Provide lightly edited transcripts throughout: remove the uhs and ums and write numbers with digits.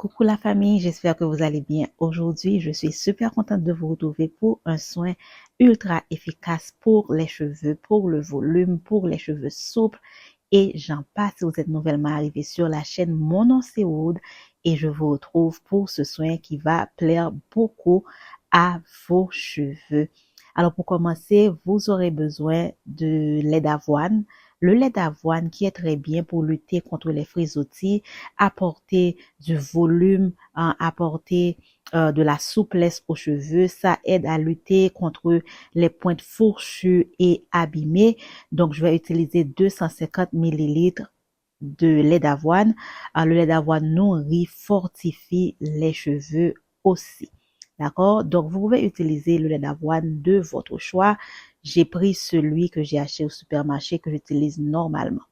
Coucou la famille, j'espère que vous allez bien. Aujourd'hui, je suis super contente de vous retrouver pour un soin ultra efficace pour les cheveux, pour le volume, pour les cheveux souples et j'en passe. Si vous êtes nouvellement arrivé sur la chaîne, mon nom c'est Wood et je vous retrouve pour ce soin qui va plaire beaucoup à vos cheveux. Alors pour commencer, vous aurez besoin de lait d'avoine. Le lait d'avoine qui est très bien pour lutter contre les frisottis, apporter du volume, apporter de la souplesse aux cheveux. Ça aide à lutter contre les pointes fourchues et abîmées. Donc, je vais utiliser 250 millilitres de lait d'avoine. Le lait d'avoine nourrit, fortifie les cheveux aussi. D'accord? Donc, vous pouvez utiliser le lait d'avoine de votre choix. J'ai pris celui que j'ai acheté au supermarché que j'utilise normalement.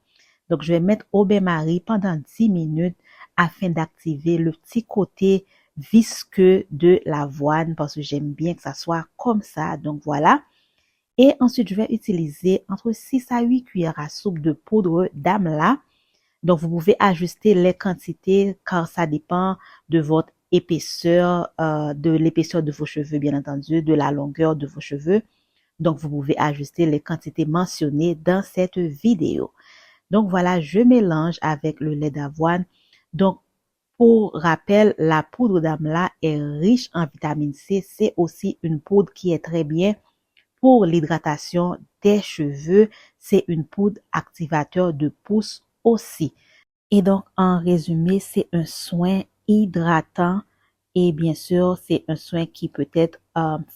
Donc, je vais mettre au bain-marie pendant 10 minutes afin d'activer le petit côté visqueux de l'avoine parce que j'aime bien que ça soit comme ça. Donc, voilà. Et ensuite, je vais utiliser entre 6 à 8 cuillères à soupe de poudre d'amla. Donc, vous pouvez ajuster les quantités car ça dépend de votre épaisseur, de l'épaisseur de vos cheveux, bien entendu, de la longueur de vos cheveux. Donc, vous pouvez ajuster les quantités mentionnées dans cette vidéo. Donc, voilà, je mélange avec le lait d'avoine. Donc, pour rappel, la poudre d'amla est riche en vitamine C. C'est aussi une poudre qui est très bien pour l'hydratation des cheveux. C'est une poudre activateur de pousse aussi. Et donc, en résumé, c'est un soin hydratant et bien sûr, c'est un soin qui peut être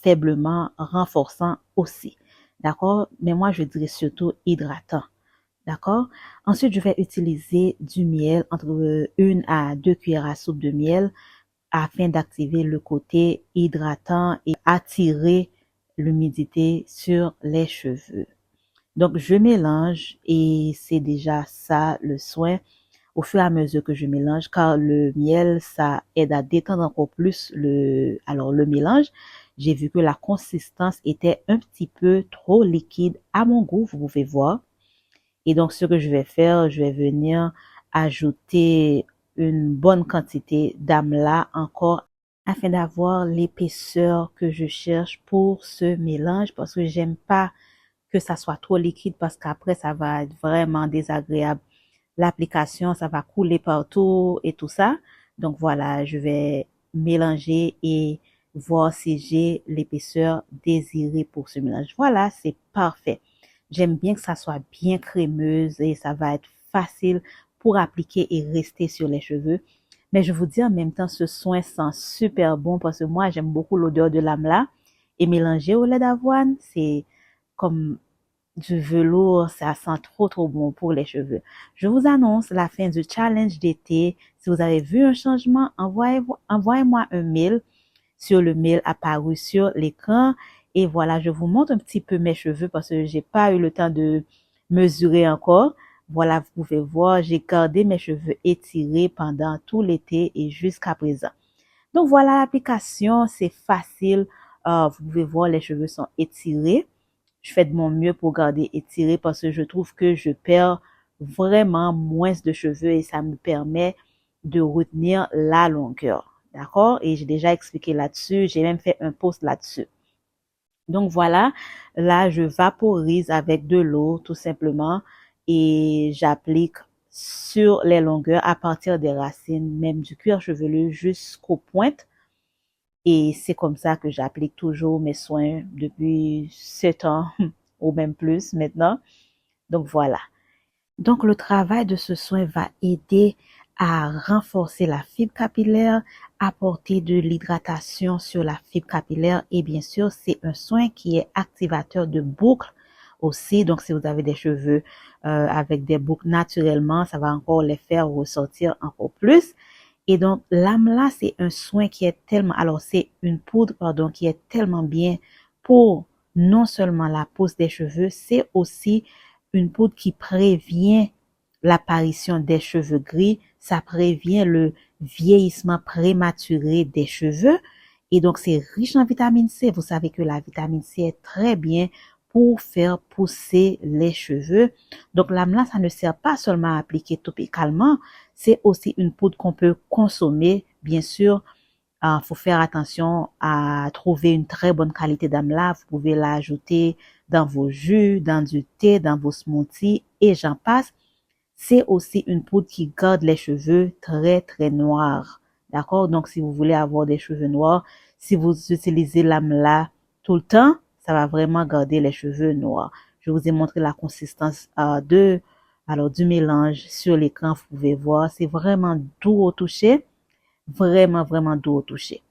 faiblement renforçant aussi. D'accord? Mais moi, je dirais surtout hydratant. D'accord? Ensuite, je vais utiliser du miel, entre 1 à 2 cuillères à soupe de miel, afin d'activer le côté hydratant et attirer l'humidité sur les cheveux. Donc, je mélange et c'est déjà ça le soin au fur et à mesure que je mélange, car le miel, ça aide à détendre encore plus le mélange. J'ai vu que la consistance était un petit peu trop liquide à mon goût, vous pouvez voir. Et donc, ce que je vais faire, je vais venir ajouter une bonne quantité d'amla encore afin d'avoir l'épaisseur que je cherche pour ce mélange parce que j'aime pas que ça soit trop liquide parce qu'après, ça va être vraiment désagréable. L'application, ça va couler partout et tout ça. Donc voilà, je vais mélanger et voir si j'ai l'épaisseur désirée pour ce mélange. Voilà, c'est parfait. J'aime bien que ça soit bien crémeuse et ça va être facile pour appliquer et rester sur les cheveux. Mais je vous dis en même temps, ce soin sent super bon parce que moi, j'aime beaucoup l'odeur de l'amla et mélanger au lait d'avoine, c'est comme du velours, ça sent trop bon pour les cheveux. Je vous annonce la fin du challenge d'été. Si vous avez vu un changement, envoyez-moi un mail sur le mail apparu sur l'écran. Et voilà, je vous montre un petit peu mes cheveux parce que j'ai pas eu le temps de mesurer encore. Voilà, vous pouvez voir, j'ai gardé mes cheveux étirés pendant tout l'été et jusqu'à présent. Donc voilà l'application, c'est facile. Vous pouvez voir, les cheveux sont étirés. Je fais de mon mieux pour garder étiré parce que je trouve que je perds vraiment moins de cheveux et ça me permet de retenir la longueur. D'accord? Et j'ai déjà expliqué là-dessus. J'ai même fait un post là-dessus. Donc voilà, là je vaporise avec de l'eau tout simplement et j'applique sur les longueurs à partir des racines, même du cuir chevelu jusqu'aux pointes. Et c'est comme ça que j'applique toujours mes soins depuis 7 ans ou même plus maintenant. Donc voilà. Donc le travail de ce soin va aider à renforcer la fibre capillaire, apporter de l'hydratation sur la fibre capillaire et bien sûr c'est un soin qui est activateur de boucles aussi. Donc si vous avez des cheveux avec des boucles naturellement, ça va encore les faire ressortir encore plus. Et donc, l'amla, c'est un soin qui est tellement, alors c'est une poudre, pardon, qui est tellement bien pour non seulement la pousse des cheveux, c'est aussi une poudre qui prévient l'apparition des cheveux gris, ça prévient le vieillissement prématuré des cheveux. Et donc, c'est riche en vitamine C. Vous savez que la vitamine C est très bien pour faire pousser les cheveux. Donc, l'amla, ça ne sert pas seulement à appliquer topicalement, c'est aussi une poudre qu'on peut consommer Bien sûr, faut faire attention à trouver une très bonne qualité d'amla. Vous pouvez l'ajouter dans vos jus, dans du thé, dans vos smoothies et j'en passe. C'est aussi une poudre qui garde les cheveux très, très noirs. D'accord? Donc, si vous voulez avoir des cheveux noirs, si vous utilisez l'amla tout le temps, ça va vraiment garder les cheveux noirs. Je vous ai montré la consistance du mélange sur l'écran. Vous pouvez voir, c'est vraiment doux au toucher. Vraiment, vraiment doux au toucher.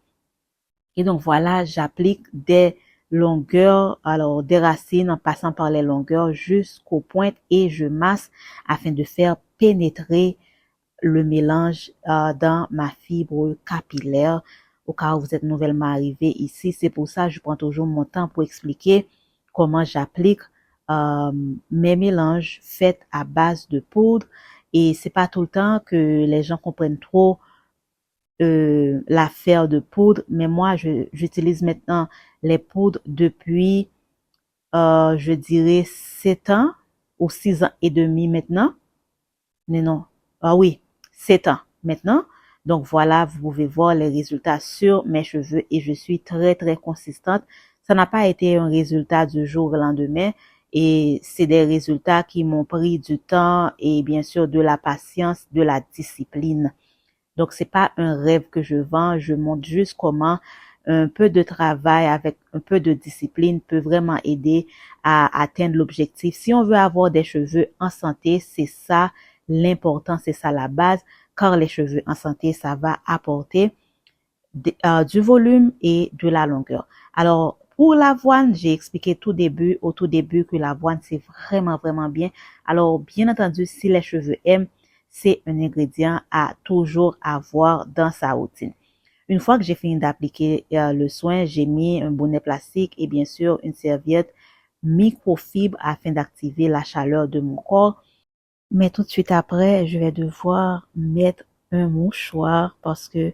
Et donc voilà, j'applique des longueurs, alors des racines en passant par les longueurs jusqu'aux pointes et je masse afin de faire pénétrer le mélange dans ma fibre capillaire. Au cas où vous êtes nouvellement arrivé ici, c'est pour ça que je prends toujours mon temps pour expliquer comment j'applique mes mélanges faits à base de poudre. Et c'est pas tout le temps que les gens comprennent trop l'affaire de poudre, mais moi, j'utilise maintenant les poudres depuis, je dirais, 7 ans ou 6 ans et demi maintenant. Mais non, ah oui, 7 ans maintenant. Donc voilà, vous pouvez voir les résultats sur mes cheveux et je suis très, très consistante. Ça n'a pas été un résultat du jour au lendemain et c'est des résultats qui m'ont pris du temps et bien sûr de la patience, de la discipline. Donc, c'est pas un rêve que je vends, je montre juste comment un peu de travail avec un peu de discipline peut vraiment aider à atteindre l'objectif. Si on veut avoir des cheveux en santé, c'est ça l'important, c'est ça la base, car les cheveux en santé, ça va apporter du volume et de la longueur. Alors, pour l'avoine, j'ai expliqué au tout début que l'avoine, c'est vraiment, vraiment bien. Alors, bien entendu, si les cheveux aiment, c'est un ingrédient à toujours avoir dans sa routine. Une fois que j'ai fini d'appliquer le soin, j'ai mis un bonnet plastique et bien sûr une serviette microfibre afin d'activer la chaleur de mon corps. Mais tout de suite après, je vais devoir mettre un mouchoir parce que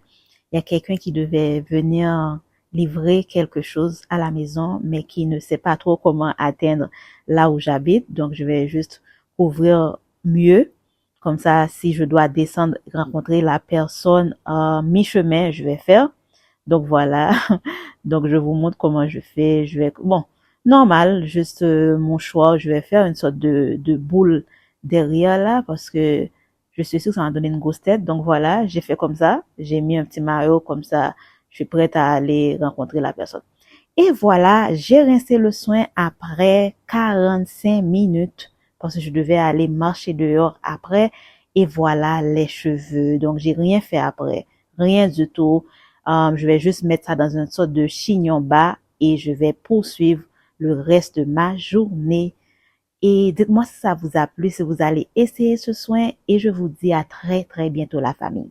il y a quelqu'un qui devait venir livrer quelque chose à la maison, mais qui ne sait pas trop comment atteindre là où j'habite. Donc, je vais juste couvrir mieux. Comme ça, si je dois descendre, rencontrer la personne mi-chemin, je vais faire. Donc, voilà. Donc, je vous montre comment je fais. Bon, normal, juste mon choix. Je vais faire une sorte de boule derrière là parce que je suis sûre que ça m'a donné une grosse tête. Donc voilà, j'ai fait comme ça. J'ai mis un petit maillot comme ça. Je suis prête à aller rencontrer la personne. Et voilà, j'ai rincé le soin après 45 minutes parce que je devais aller marcher dehors après. Et voilà les cheveux. Donc j'ai rien fait après. Rien du tout. Je vais juste mettre ça dans une sorte de chignon bas et je vais poursuivre le reste de ma journée. Et dites-moi si ça vous a plu, si vous allez essayer ce soin et je vous dis à très très bientôt la famille.